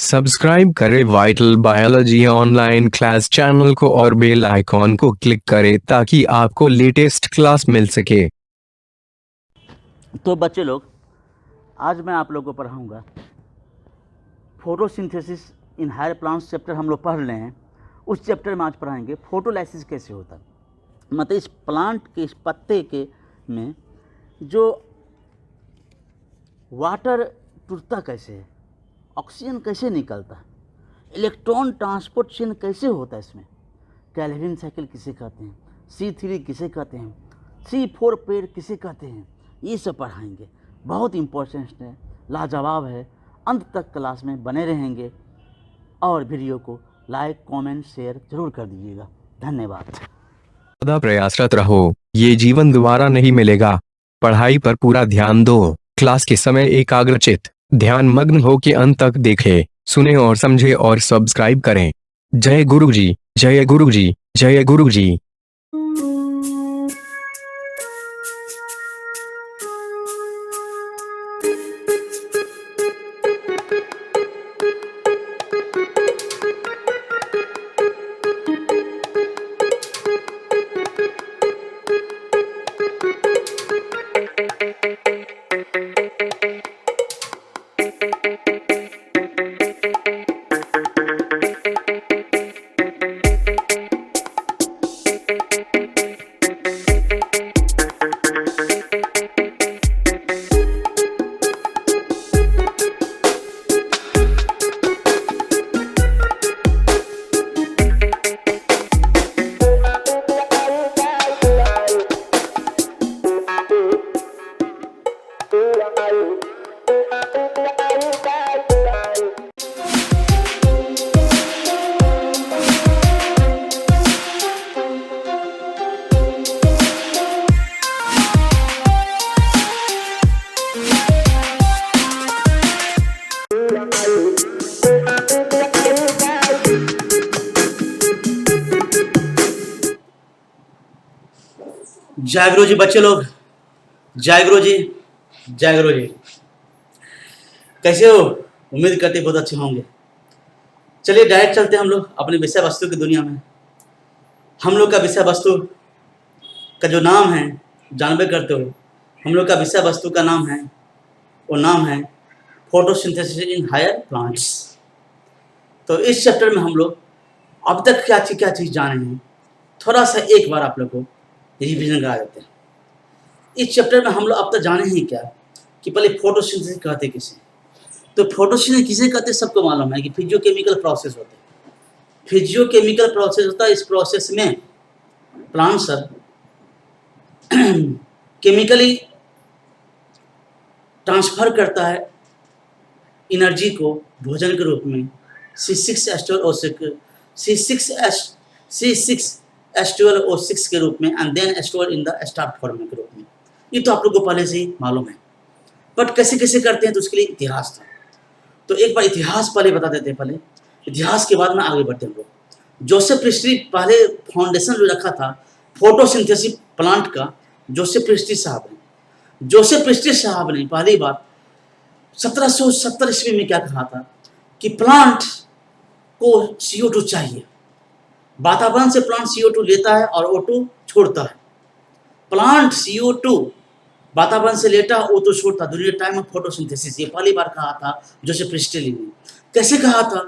Subscribe करें vital biology online class channel को और बेल आइकॉन को क्लिक करें ताकि आपको लेटेस्ट क्लास मिल सके। तो बच्चे लोग, आज मैं आप लोगों को पढ़ाऊंगा photosynthesis in higher plants. Chapter हम लोग पढ़ रहे हैं, उस चैप्टर में आज पढ़ाएंगे फोटोलाइसिस कैसे होता है। मतलब इस प्लांट के, इस पत्ते के में जो वाटर टूटता कैसे है, ऑक्सीजन कैसे निकलता है, इलेक्ट्रॉन ट्रांसपोर्ट चेन कैसे होता है, इसमें कैल्विन साइकिल किसे कहते हैं, C3 किसे कहते हैं, C4 पेड़ किसे कहते हैं, ये सब पढ़ाएंगे। बहुत इम्पोर्टेंट है, लाजवाब है। अंत तक क्लास में बने रहेंगे और वीडियो को लाइक, कमेंट, शेयर जरूर कर दीजिएगा। धन्यवाद। सदा प्रयासरत रहो, ये जीवन दोबारा नहीं मिलेगा। पढ़ाई पर पूरा ध्यान दो। क्लास के समय एकाग्रचित ध्यान मग्न हो के अंत तक देखें, सुने और समझे और सब्सक्राइब करें। जय गुरु जी, जय गुरु जी, जय गुरु जी। जय गुरु जी बच्चे लोग, जय गुरु जी, जय गुरु जी। कैसे हो? उम्मीद करते बहुत अच्छे होंगे। चलिए डायरेक्ट चलते हैं हम लोग अपने विषय वस्तु की दुनिया में। हम लोग का विषय वस्तु का जो नाम है, जानबे करते हो, हम लोग का विषय वस्तु का नाम है, वो नाम है फोटोसिंथेसिस इन हायर प्लांट्स। तो इस चैप्टर में हम लोग अब तक क्या चीज़ जाने हैं, थोड़ा सा एक बार आप लोग को रिवीजन करा देते हैं। इस चैप्टर में हम लोग अब तक जाने हैं क्या कि पहले फोटोसिंथेसिस कहते किसे। तो फोटोसिंथेसिस किसे कहते सबको मालूम है कि फिजियोकेमिकल प्रोसेस होते हैं। फिजियोकेमिकल प्रोसेस होता है। इस प्रोसेस में प्लांट सब केमिकली ट्रांसफर करता है एनर्जी को भोजन के रूप में C6H12O6 के रूप में and then store in the starch form के रूप में। ये तो आप लोग को पहले से ही मालूम है, बट कैसे कैसे करते हैं तो उसके लिए इतिहास था। तो एक बार इतिहास पहले बता देते हैं, पहले इतिहास के बाद में आगे बढ़ते हैं लोग। जोसेफ प्रिस्टली पहले फाउंडेशन जो रखा था फोटोसिंथेसिस प्लांट का, जोसेफ प्रिस्टली साहब ने पहली बार 1770 ईस्वी में क्या कहा था कि प्लांट को CO2 चाहिए। वातावरण से प्लांट CO2 लेता है और O2 छोड़ता है। प्लांट CO2 वातावरण से लेता, O2 छोड़ता, दुनिया टाइम ऑफ फोटोसिंथेसिस। ये पहली बार कहा था जोसेफ प्रिस्टली ने। कैसे कहा था?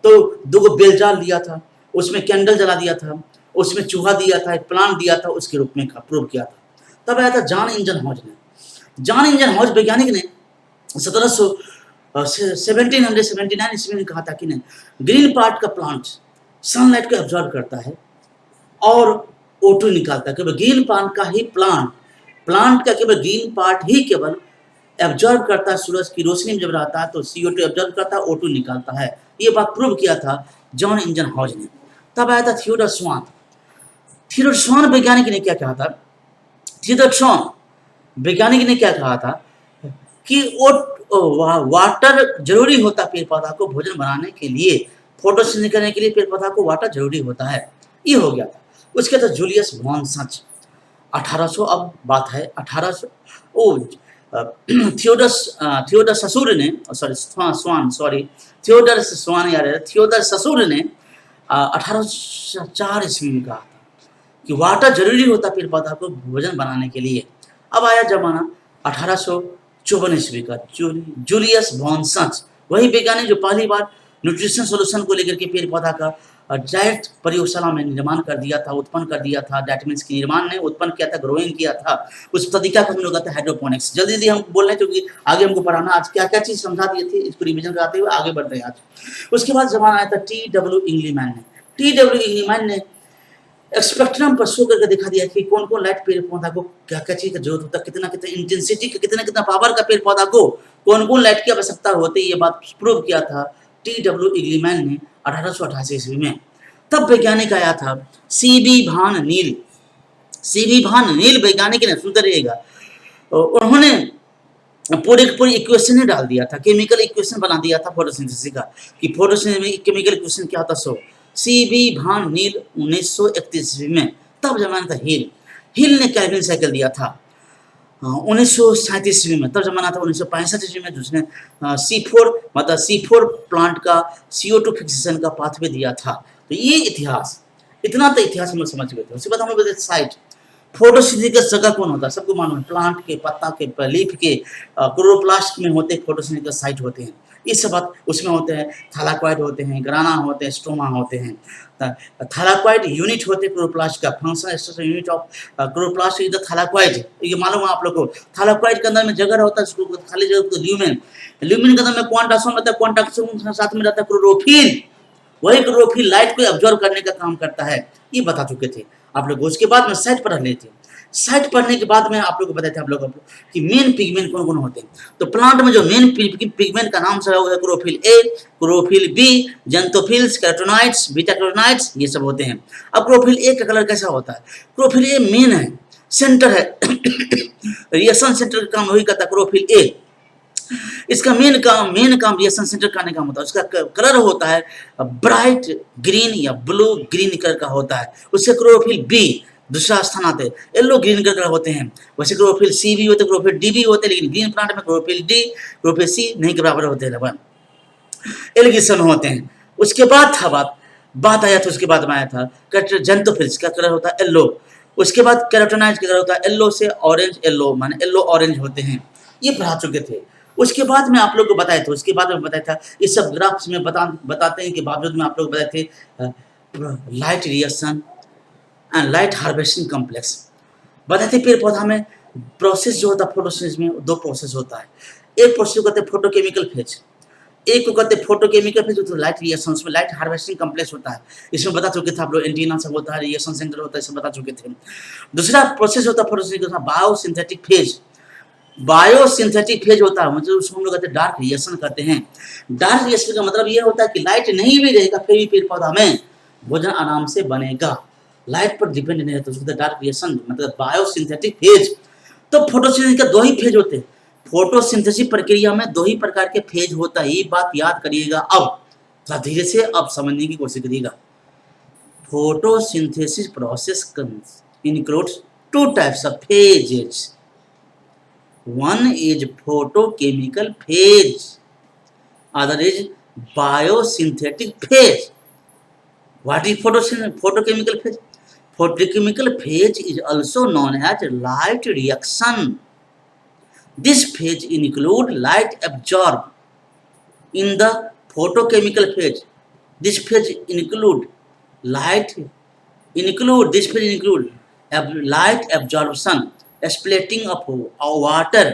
तो दो बेलजाल लिया था, उसमें कैंडल जला दिया था, उसमें चूहा दिया था, एक प्लांट दिया था, उसके रूप में प्रूव किया था। तब आया था जॉन इंजन हॉज वैज्ञानिक ने 1779 ईस्वी में कहा था कि नहीं, ग्रीन पार्ट का प्लांट सनलाइट को एब्जॉर्ब करता है और O2 निकालता है। केवल ग्रीन पार्ट का ही प्लांट का केवल ग्रीन पार्ट ही केवल एब्जॉर्ब करता है। सूरज की रोशनी में जब रहता है तो CO2 एब्जॉर्ब करता है, O2 निकालता है। ये बात प्रूव किया था जॉन इंजन हॉज ने। तब आया था थियोडोर स्वान वैज्ञानिक ने क्या कहा था? थियोडोर स्वान वैज्ञानिक ने क्या कहा था कि वाटर जरूरी होता पेड़ पौधा को भोजन बनाने के लिए, फोटोसिंथेसिस करने के लिए पेड़ पौधा को वाटर जरूरी होता है। ये हो गया था। उसके बाद जूलियस वॉन सच 1800, अब बात है 1800, थियोडर ससुर ने, थियोडर स्वान यार थियोडर ससुर ने 1804 ईस्वी में कहा था कि वाटर जरूरी होता पेड़ पौधा को भोजन बनाने के लिए। अब आया जमाना 1854 ईस्वी का, जूलियस वॉन सच, वही वैज्ञानिक जो पहली बार न्यूट्रिशन सोल्यूशन को लेकर के पेड़ पौधा का डायरेक्ट प्रयोगशाला में निर्माण कर दिया था, उत्पन्न कर दिया था। दैट मीन्स की निर्माण ने उत्पन्न किया था, ग्रोइंग किया था। उस तरीका को हम लोग कहते हैं हाइड्रोपोनिक्स। जल्दी जल्दी हम बोल रहे हैं क्योंकि आगे हमको पढ़ाना, आज क्या क्या चीज समझा दिए थे, इसको रिविजन कराते हुए आगे बढ़ रहे हैं आज। उसके बाद जमाना आया था टी.डब्ल्यू. इंग्लीमैन ने। टी.डब्ल्यू. इंग्लीमैन ने स्पेक्ट्रम पर शो करके दिखा दिया कि कौन कौन लाइट पेड़ पौधा को क्या क्या चीज का जरूरत होता है, कितना कितना इंटेंसिटी का, कितना कितना पावर का पेड़ पौधा को कौन कौन लाइट की आवश्यकता होती है, ये बात प्रूव किया था टी.डब्ल्यू. इंग्लीमैन ने 1888 ईस्वी में। तब वैज्ञानिक आया था सी.बी. भान नील। सी.बी. भान नील वैज्ञानिक ने, सुनते रहिएगा, उन्होंने पूरी इक्वेशन ही डाल दिया था, केमिकल इक्वेशन बना दिया था फोटोसिंथेसिस का, कि फोटोसिंथेसिस में केमिकल इक्वेशन क्या होता। सो सी.बी. भान नील 1931 ईस्वी में। तब जमाना था हिल ने केल्विन साइकिल दिया था 1937 ईस्वी में। तब जमाना था 1965 ईस्वी में, जिसने C4 मतलब C4 प्लांट का CO2 फिक्सेशन का पाथवे दिया था। तो ये इतिहास, इतना तो इतिहास हम लोग समझ गए थे। उसके बाद हम लोग साइट फोटोसिंथेसिस का जगह कौन होता है, सबको मालूम है, प्लांट के पत्ता के लीफ के क्लोरोप्लास्ट में होते फोटोसिंथेसिस साइट होते हैं। ये सब बात उसमें होते हैं, थैलाकोइड होते हैं, ग्राना होते हैं, स्टोमा होते हैं। थैलाकोइड यूनिट होते हैं क्लोरोप्लास्ट का, functional structure unit of chloroplast is the thylakoid. ये मालूम है आप लोग को। थैलाकोइड के अंदर में जगह होता है, उसको खाली जगह को ल्यूमेन, ल्यूमेन के अंदर में क्वांटासोम रहता है, क्वांटासोम के साथ में रहता है क्लोरोफिल। वही क्लोरोफिल लाइट को एब्जॉर्ब करने का काम करता है, ये बता चुके थे आप लोग। उसके बाद में साइट पढ़ लेते हैं। साइट पढ़ने के बाद में आप लोग को बताए थे आप लोग कि मेन पिगमेंट कौन कौन होते हैं। तो प्लांट में जो मेन पिगमेंट का नाम से है chlorophyll A, chlorophyll B, xanthophylls, carotenoids, beta carotenoids, ये सब होते हैं। अब क्लोरोफिल ए का कलर कैसा होता है? क्लोरोफिल ए मेन है, सेंटर है रिएक्शन सेंटर का काम वही करता है क्लोरोफिल ए। इसका मेन काम रिएक्शन सेंटर करने का होता है। उसका कलर होता है ब्राइट ग्रीन या ब्लू ग्रीन कलर का होता है। उससे क्लोरोफिल बी दूसरा स्थान आते हैं, येलो ग्रीन कलर होते हैं। वैसे क्लोरोफिल सी भी होते, क्लोरोफिल डी भी होते, लेकिन ग्रीन प्लांट में क्लोरोफिल डी, क्लोरोफिल सी नहीं के बराबर होते हैं, एलिगेशन होते हैं। उसके बाद था बात आया था, उसके बाद में आया था जेंथोफिल्स का कलर होता है येलो। उसके बाद कैरोटीनॉइड्स का कलर होता है येलो से ऑरेंज, येलो माने येलो ऑरेंज होते हैं। ये पढ़ा चुके थे। उसके बाद में आप लोग को बताया था, उसके बाद में बताया था, ये सब ग्राफ्स में बताते हैं कि बावजूद में आप लोग बताए थे light reaction and light harvesting complex बताए थे। पेड़ पौधा में प्रोसेस जो होता है फोटोसिंथेसिस में, दो प्रोसेस होता है। एक प्रोसेस को कहते हैं फोटोकेमिकल फेज, एक को कहते हैं फोटोकेमिकल फेज, तो लाइट रिएक्शन में लाइट हार्वेस्टिंग कॉम्प्लेक्स होता है। इसमें बता चुके थे आप लोग, एंटीना सब होता है, रिएक्शन सेंटर होता है, सब बता चुके थे। दूसरा प्रोसेस होता है photosynthesis biosynthetic phase. Biosynthetic phase होता है, मतलब उसको हम लोग कहते हैं डार्क रिएक्शन करते हैं। डार्क रिएक्शन का मतलब ये होता है कि लाइट नहीं भी रहेगा फिर भी पेड़ पौधा में भोजन आराम से बनेगा, लाइट पर डिपेंड नहीं रहता। उसको डार्क रिएक्शन मतलब बायोसिंथेटिक फेज। तो फोटोसिंथेसिस का दो ही फेज होते हैं। फोटोसिंथेसिस प्रक्रिया में दो ही प्रकार के फेज होता है, ये बात याद करिएगा। अब थोड़ा धीरे से अब समझने की कोशिश करिएगा। Photosynthesis process includes two types of phases. One is photochemical phase, other is biosynthetic phase. What is photochemical phase? Photochemical phase is also known as light reaction. This phase include light absorb in the photochemical phase. This phase include light absorption, splitting of water,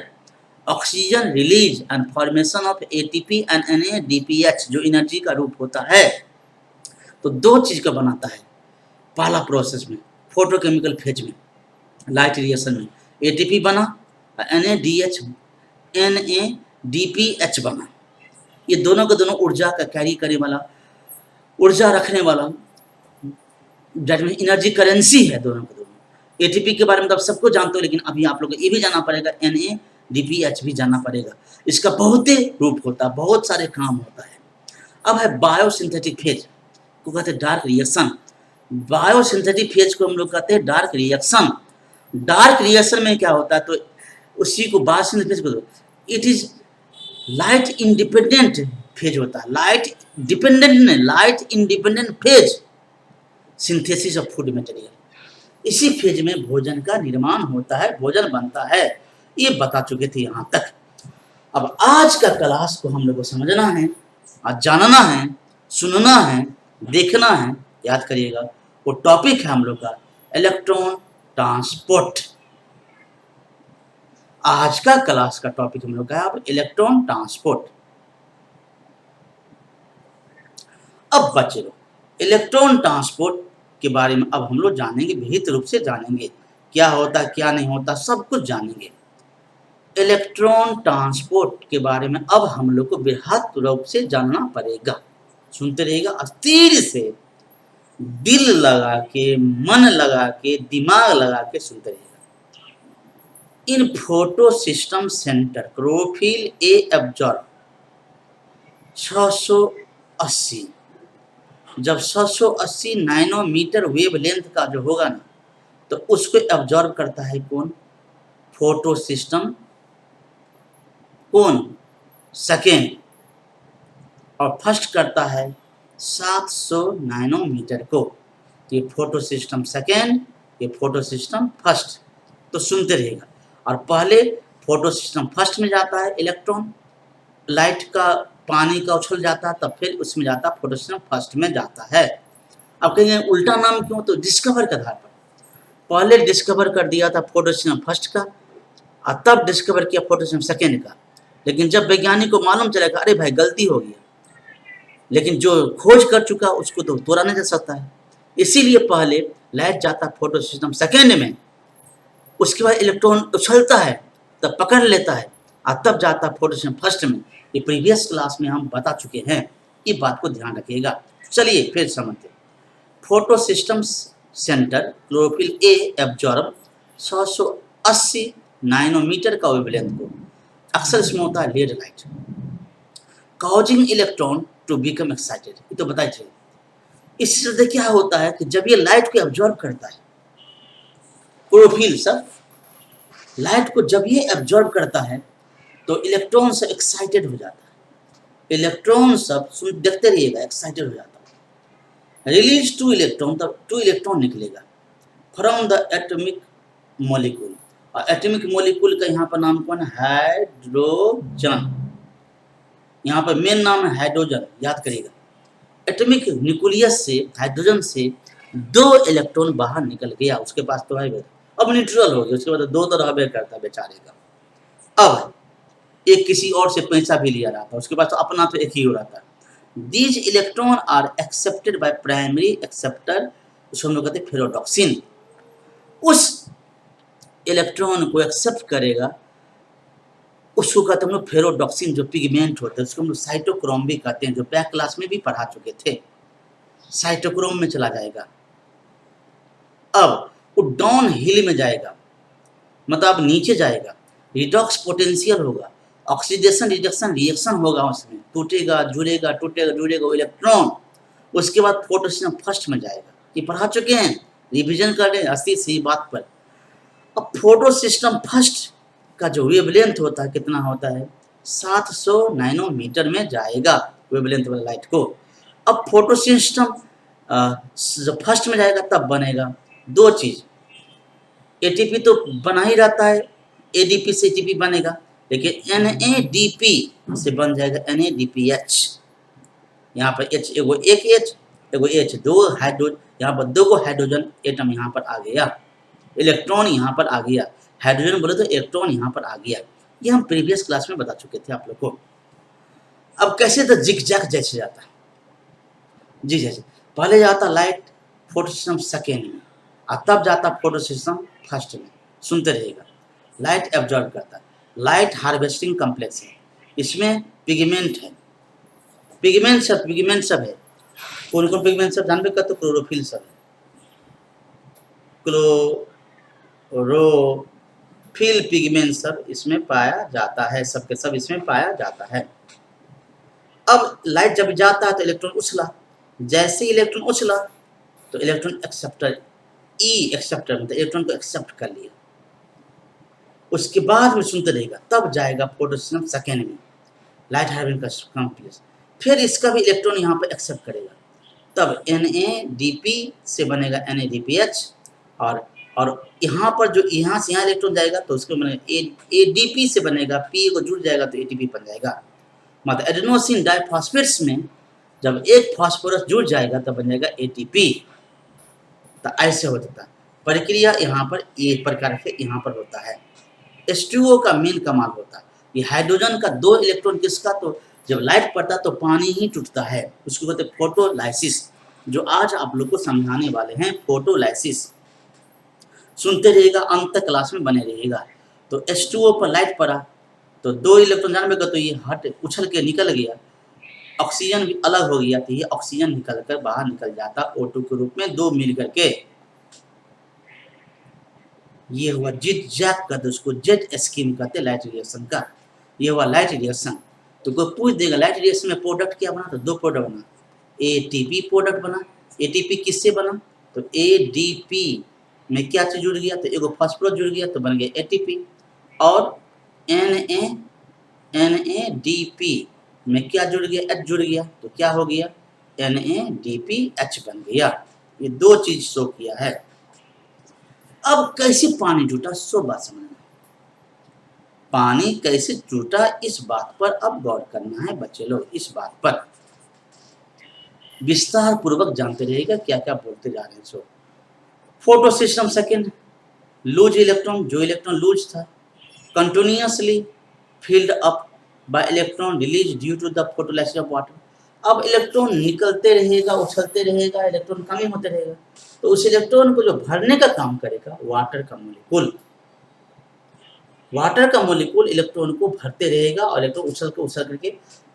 oxygen release and formation of ATP and NADPH जो energy का रूप होता है। तो दो चीज का बनाता है पहला प्रोसेस में, फोटोकेमिकल फेज में, लाइट रिएक्शन में ATP बना, NADPH बना। ये दोनों के दोनों ऊर्जा का कैरी करने वाला, ऊर्जा रखने वाला, एनर्जी करेंसी है दोनों के दोनों। एटीपी के बारे में तो आप सबको जानते हो, लेकिन अभी आप लोग को ये भी जानना पड़ेगा, NADPH भी जानना पड़ेगा। इसका बहुत ही रूप होता है, बहुत सारे काम होता है। अब है बायोसिंथेटिक फेज को कहते हैं डार्क रिएक्शन। बायोसिंथेटिक फेज को हम लोग कहते हैं डार्क रिएक्शन। डार्क रिएक्शन में क्या होता है, तो उसी को बायसिंथेसिस फेज को, it is light independent phase होता है, लाइट डिपेंडेंट नहीं, light independent phase synthesis of food material. इसी फेज में भोजन का निर्माण होता है, भोजन बनता है, ये बता चुके थे यहाँ तक। अब आज का क्लास को हम लोग को समझना है, आज जानना है, सुनना है, देखना है, याद करिएगा। वो टॉपिक है हम लोग का इलेक्ट्रॉन ट्रांसपोर्ट। आज का क्लास का टॉपिक हम लोग का है अब इलेक्ट्रॉन ट्रांसपोर्ट। अब बच्चे लोग इलेक्ट्रॉन ट्रांसपोर्ट के बारे में अब हम लोग जानेंगे, विहित रूप से जानेंगे, क्या होता है क्या नहीं होता, सब कुछ जानेंगे। इलेक्ट्रॉन ट्रांसपोर्ट के बारे में अब हम लोग को बृहत रूप से जानना पड़ेगा। सुनते रहिएगा, अस्थिर से दिल लगा के, मन लगा के, दिमाग लगा के सुनते रहिएगा। इन photo system centre chlorophyll a absorb 680, जब 680 नैनोमीटर वेवलेंथ का जो होगा ना, तो उसको एब्जॉर्ब करता है कौन? फोटो सिस्टम कौन? सेकेंड। और फर्स्ट करता है 700 नैनोमीटर को। ये फोटो सिस्टम सेकेंड, ये फोटो सिस्टम फर्स्ट। तो सुनते रहिएगा। और पहले फोटो सिस्टम फर्स्ट में जाता है इलेक्ट्रॉन, लाइट का पानी का उछल जाता है, तब फिर उसमें जाता है फोटो सिस्टम फर्स्ट में जाता है। अब कहेंगे उल्टा नाम क्यों? तो डिस्कवर के आधार पर पहले डिस्कवर कर दिया था फोटो सिस्टम फर्स्ट का, और तब डिस्कवर किया फोटो सिस्टम सेकेंड का। लेकिन जब वैज्ञानिक को मालूम चलेगा अरे भाई गलती हो गई, लेकिन जो खोज कर चुका उसको तो तोड़ा नहीं जा सकता है, इसीलिए पहले लाइट जाता फोटो सिस्टम सेकेंड में, उसके बाद इलेक्ट्रॉन उछलता है, तब पकड़ लेता है, और तब जाता फोटो सिस्टम फर्स्ट में। ये प्रीवियस क्लास में हम बता चुके हैं, ये बात को ध्यान रखिएगा। चलिए फिर समझते। Photo system centre chlorophyll a absorb 680 nanometre का वेवलेंथ को, अक्सर इसमें होता है red light, causing electron to become excited. ये तो बताइए थे। इससे ज्यादा क्या होता है कि जब ये लाइट को एब्जॉर्ब करता है, क्लोरोफिल सब लाइट को जब ये एब्जॉर्ब करता है, तो इलेक्ट्रॉन सब एक्साइटेड हो जाता है। इलेक्ट्रॉन सब सुन देखते रहिएगा, एक्साइटेड हो जाता है। रिलीज टू इलेक्ट्रॉन, तब टू इलेक्ट्रॉन निकलेगा फ्रॉम द एटॉमिक मॉलिक्यूल। और एटॉमिक मॉलिक्यूल का यहाँ पर नाम कौन है? हाइड्रोजन। यहाँ पर मेन नाम है हाइड्रोजन, याद करिएगा। एटॉमिक न्यूक्लियस से, हाइड्रोजन से 2 इलेक्ट्रॉन बाहर निकल गया, उसके पास तो है, अब न्यूट्रल हो गया, उसके बाद 2 तो रहबे करता बेचारे का। अब एक किसी और से पैसा भी लिया रहता, उसके पास तो अपना तो एक ही हो रहता। These electron are accepted by primary acceptor, उसको हम लोग कहते हैं फेरोडॉक्सिन। उस इलेक्ट्रॉन को एक्सेप्ट करेगा, उसको कहते हैं हम लोग फेरोडॉक्सिन, जो पिगमेंट होता है, उसको हम लोग साइटोक्रोम भी कहते हैं, जो बैक क्लास में भी पढ़ा चुके थे। साइटोक्रोम में चला जाएगा। अब वो डाउन हिल में जाएगा, मतलब नीचे जाएगा, रिडॉक्स पोटेंशियल होगा, ऑक्सीडेशन रिडक्शन रिएक्शन होगा, उसमें टूटेगा जुड़ेगा, टूटेगा जुड़ेगा इलेक्ट्रॉन। उसके बाद फोटो सिस्टम फर्स्ट में जाएगा। ये पढ़ा चुके हैं, रिवीजन कर रहे हैं अस्सी से बात पर। अब फोटो सिस्टम फर्स्ट का जो वेवलेंथ होता है कितना होता है? 700 नैनोमीटर में जाएगा वेवलेंथ वाला लाइट को। अब फोटो सिस्टम जब फर्स्ट में जाएगा तब बनेगा 2 चीज, एटीपी तो बना ही रहता है, एडीपी से एटीपी बनेगा, लेकिन एनएडीपी से बन जाएगा NADPH। यहाँ पर H एगो एक H एगो H, 2 हाइड्रोजन, यहाँ पर 2 को हाइड्रोजन एटम यहाँ पर आ गया, इलेक्ट्रॉन यहाँ पर आ गया, हाइड्रोजन बोले तो इलेक्ट्रॉन यहाँ पर आ गया। ये हम प्रीवियस क्लास में बता चुके थे आप लोग को। अब कैसे? तो जिग जैक जैसे जाता है, जी जैसे पहले जाता लाइट फोटो सिस्टम सेकेंड में, और तब जाता फोटो सिस्टम फर्स्ट में। सुनते रहिएगा। लाइट एब्जॉर्ब करता है, लाइट हार्वेस्टिंग कम्प्लेक्स है, इसमें पिगमेंट है, पिगमेंट सब है। कौन कौन पिगमेंट सब जानबे कर? तो क्लोरोफिल सब है, क्लोरोफिल पिगमेंट सब इसमें पाया जाता है, सबके सब इसमें पाया जाता है। अब लाइट जब जाता है तो इलेक्ट्रॉन उछला, जैसे ही इलेक्ट्रॉन उछला तो इलेक्ट्रॉन एक्सेप्टर, ई एक्सेप्टर मतलब इलेक्ट्रॉन को एक्सेप्ट कर लिया। उसके बाद में सुनते रहेगा, तब जाएगा फोटोसिस्टम सेकेंड में, लाइट हैविंग का कॉम्प्लेक्स। फिर इसका भी इलेक्ट्रॉन यहाँ पर एक्सेप्ट करेगा, तब NADP से बनेगा NADPH, और यहाँ पर जो यहाँ से यहाँ इलेक्ट्रॉन जाएगा तो उसको बनेगा ADP से बनेगा, P को जुड़ जाएगा तो ATP बन जाएगा। मतलब एडेनोसिन डाइफॉस्फेट्स में जब एक फास्फोरस जुड़ जाएगा तब बन जाएगा ATP। तो ऐसे हो जाता है प्रक्रिया, यहाँ पर ये प्रकार से यहाँ पर होता है। H2O का मेन कमाल होता है, ये हाइड्रोजन का 2 इलेक्ट्रॉन किसका, तो जब लाइट पड़ता तो पानी ही टूटता है, उसको कहते हैं फोटोलाइसिस, जो आज आप लोग को समझाने वाले हैं फोटोलाइसिस। सुनते रहिएगा, अंत तक क्लास में बने रहिएगा। तो H2O पर लाइट पड़ा तो 2 इलेक्ट्रॉन जानेगा, तो ये हट उछल के निकल गया, ऑक्सीजन भी अलग हो गया, तो ये ऑक्सीजन निकल कर बाहर निकल जाता O2 के रूप में, 2 मिल करके ये हुआ जिट जैक कहते, उसको जेट स्कीम कहते लाइट रिएक्शन का। ये हुआ लाइट रिएक्शन। तो कोई पूछ देगा लाइट रिएक्शन में प्रोडक्ट क्या बना, तो 2 प्रोडक्ट बना, ATP प्रोडक्ट बना। ATP किससे बना, तो ADP में क्या चीज जुड़ गया, तो एगो फास्फोरस जुड़ गया तो बन गया ATP, और NADP में क्या जुड़ गया, H जुड़ गया तो क्या हो गया, NADPH बन गया। ये 2 चीज शो किया है। अब कैसे पानी जुटा, सो बात समझना, पानी कैसे जुटा इस बात पर अब गौर करना है बच्चे लोग। इस बात पर विस्तार पूर्वक जानते रहेगा क्या क्या बोलते जा रहे हैं। So photo system second, lose electron, जो इलेक्ट्रॉन लूज था continuously filled up by electron release due to the photolysis of water. अब इलेक्ट्रॉन निकलते रहेगा, उछलते रहेगा, इलेक्ट्रॉन कमी होते रहेगा, तो उस इलेक्ट्रॉन को जो भरने का काम करेगा वाटर का मोलिक्यूल, वाटर का मोलिक्यूल इलेक्ट्रॉन को भरते रहेगा, और इलेक्ट्रॉन उछल करके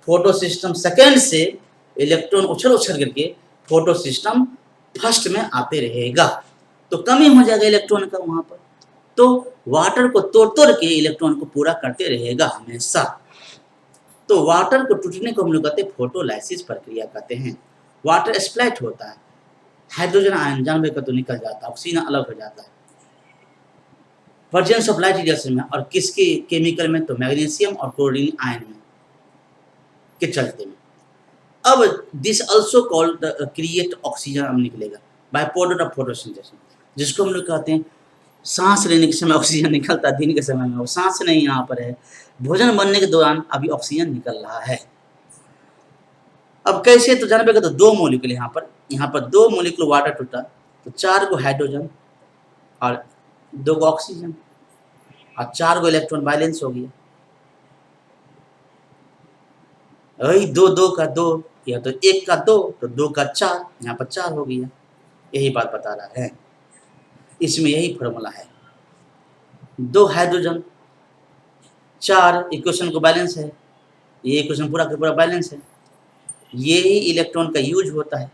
फोटो सिस्टम सेकेंड से इलेक्ट्रॉन उछल करके फोटो सिस्टम फर्स्ट में आते रहेगा, तो कमी हो जाएगा इलेक्ट्रॉन का वहां पर। तो वाटर को तोड़ के इलेक्ट्रॉन को पूरा करते रहेगा हमेशा। तो वाटर को टूटने को हम लोग कहते हैं फोटोलाइसिस प्रक्रिया कहते हैं। वाटर स्प्लिट होता है, हाइड्रोजन आयन जानवे का तो निकल जाता है, ऑक्सीजन अलग हो जाता है प्रेजेंस ऑफ लाइट रिएक्शन में, और किसके केमिकल में, तो मैग्नीशियम और क्लोरीन आयन में के चलते में। अब this also called create oxygen अब निकलेगा बाय प्रोडक्ट ऑफ फोटोसिंथेसिस, जिसको हम लोग कहते हैं सांस लेने के समय ऑक्सीजन निकलता है, दिन के समय में वो सांस नहीं यहाँ पर है, भोजन बनने के दौरान अभी ऑक्सीजन निकल रहा है। अब कैसे, तो जानबे का तो 2 मॉलिक्यूल यहाँ पर 2 मॉलिक्यूल वाटर टूटा तो 4 गो हाइड्रोजन और 2 गो ऑक्सीजन और 4 गो इलेक्ट्रॉन बैलेंस हो गया। वही 2 का 2, या तो 1 का 2 तो 2 का 4, यहाँ पर 4 हो गया। यही बात बता रहा है, इसमें यही फॉर्मूला है। 2 हाइड्रोजन 4 इक्वेशन को बैलेंस है, ये इक्वेशन पूरा का पूरा बैलेंस है। ये ही इलेक्ट्रॉन का यूज होता है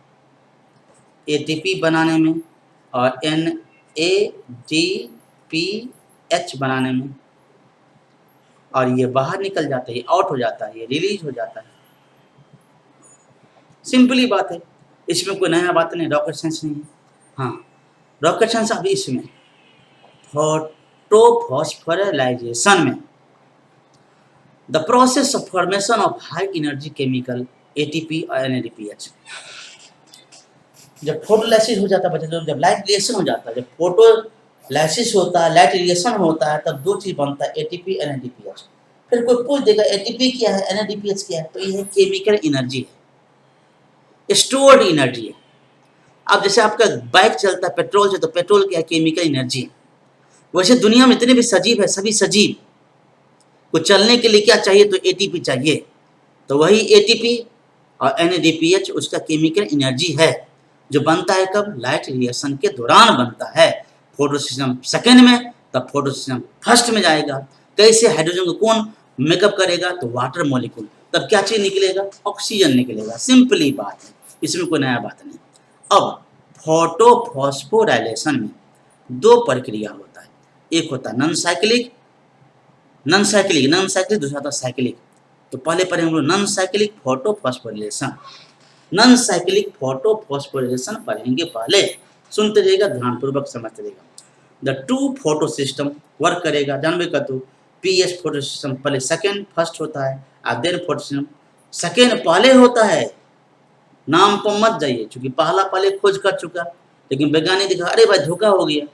ATP बनाने में और NADPH बनाने में, और ये बाहर निकल जाता है, ये आउट हो जाता है, ये रिलीज हो जाता है। सिंपली बात है, इसमें कोई नया बात नहीं, रॉकेट साइंस नहीं है। हाँ, रॉकेट साइंस अभी इसमें फोटोफॉस्फोराइलेशन में the process of formation of high energy chemical ATP और NADPH। जब फोटोलाइसिस हो जाता है बच्चे, जब लाइट रिएक्शन हो जाता है, जब फोटोलाइसिस होता है, लाइट रिएक्शन होता है, तब 2 चीज बनता है ATP NADPH। फिर कोई पूछ देगा ATP क्या है, NADPH क्या है, तो ये केमिकल एनर्जी है, स्टोर्ड एनर्जी है। अब जैसे आपका बाइक चलता है पेट्रोल से, तो पेट्रोल क्या है, केमिकल एनर्जी है। वैसे दुनिया में जितने भी सजीव है, सभी सजीव को चलने के लिए क्या चाहिए, तो ATP चाहिए, तो वही ATP और NADPH उसका केमिकल एनर्जी है, जो बनता है कब, लाइट रिएक्शन के दौरान बनता है। फोटोसिस्टम सेकेंड में, तब फोटोसिस्टम फर्स्ट में जाएगा। कैसे, हाइड्रोजन को कौन मेकअप करेगा, तो वाटर मॉलिक्यूल, तब क्या चीज निकलेगा, ऑक्सीजन निकलेगा। सिंपली बात है, इसमें कोई नया बात नहीं। अब फोटोफॉस्फोराइलेशन में 2 प्रक्रिया होता है, एक होता है नॉन साइक्लिक, दूसरा होता है साइक्लिक। तो पहले पढ़े हम लोग non cyclic photophosphorylation. Non cyclic photophosphorylation पढ़ेंगे पहले, सुनते रहिएगा, ध्यानपूर्वक समझते रहिएगा। The two photo system work करेगा। जानबे का तो पीएस फोटो सिस्टम पहले सेकंड फर्स्ट होता है और देन फोटो सिस्टम सेकंड पहले होता है। नाम पर मत जाइए, क्योंकि पहला पहले खोज कर चुका, लेकिन वैज्ञानिक दिखा अरे भाई धोखा हो गया,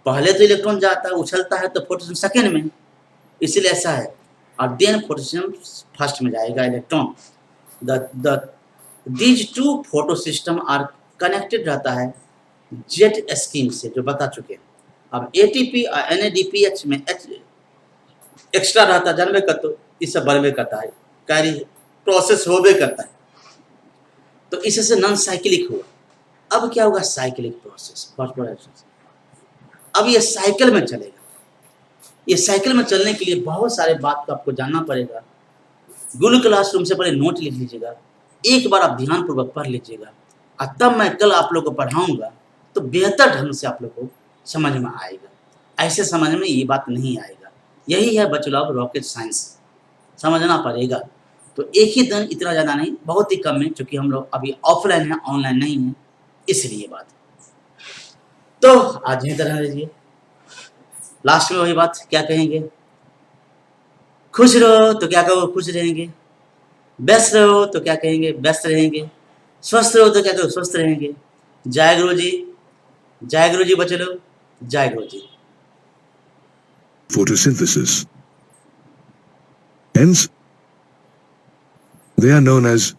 पहले तो इलेक्ट्रॉन जाता है उछलता है तो फोटो सिस्टम सेकंड में, इसीलिए ऐसा है। और देन फोटो सिस्टम फर्स्ट में जाएगा electron. The these two photo system are connected रहता है जेट स्कीम से, जो बता चुके हैं। अब एटीपी और एनएडीपीएच में एक्स्ट्रा रहता है, जानबे कर तो इससे बढ़बे करता है, कैरी प्रोसेस होबे करता है, तो इससे नॉन साइक्लिक हुआ। अब क्या होगा, साइक्लिक प्रोसेस फॉस्फोराइलेशन। अब ये साइकिल में चलेगा। ये साइकिल में चलने के लिए बहुत सारे बात को आपको जानना पड़ेगा। गूगल क्लासरूम से पहले नोट लिख लीजिएगा, एक बार आप ध्यानपूर्वक पढ़ लीजिएगा, और तब मैं कल आप लोग को पढ़ाऊंगा तो बेहतर ढंग से आप लोग को समझ में आएगा। ऐसे समझ में ये बात नहीं आएगा। यही है बच्चों अब रॉकेट साइंस, समझना पड़ेगा। तो एक ही दिन इतना ज़्यादा नहीं, बहुत ही कम है, क्योंकि हम लोग अभी ऑफलाइन है, ऑनलाइन नहीं है, इसलिए बात। तो आज यहीं तरह लीजिए, लास्ट में वही बात क्या कहेंगे, खुश रहो तो क्या कहो खुश रहेंगे, व्यस्त रहो तो क्या कहेंगे व्यस्त रहेंगे, स्वस्थ रहो तो क्या कहो स्वस्थ रहेंगे। जय गुरु जी, जय गुरु जी बच्चे लोग, जय गुरु जी। Photosynthesis. Hence, they are known as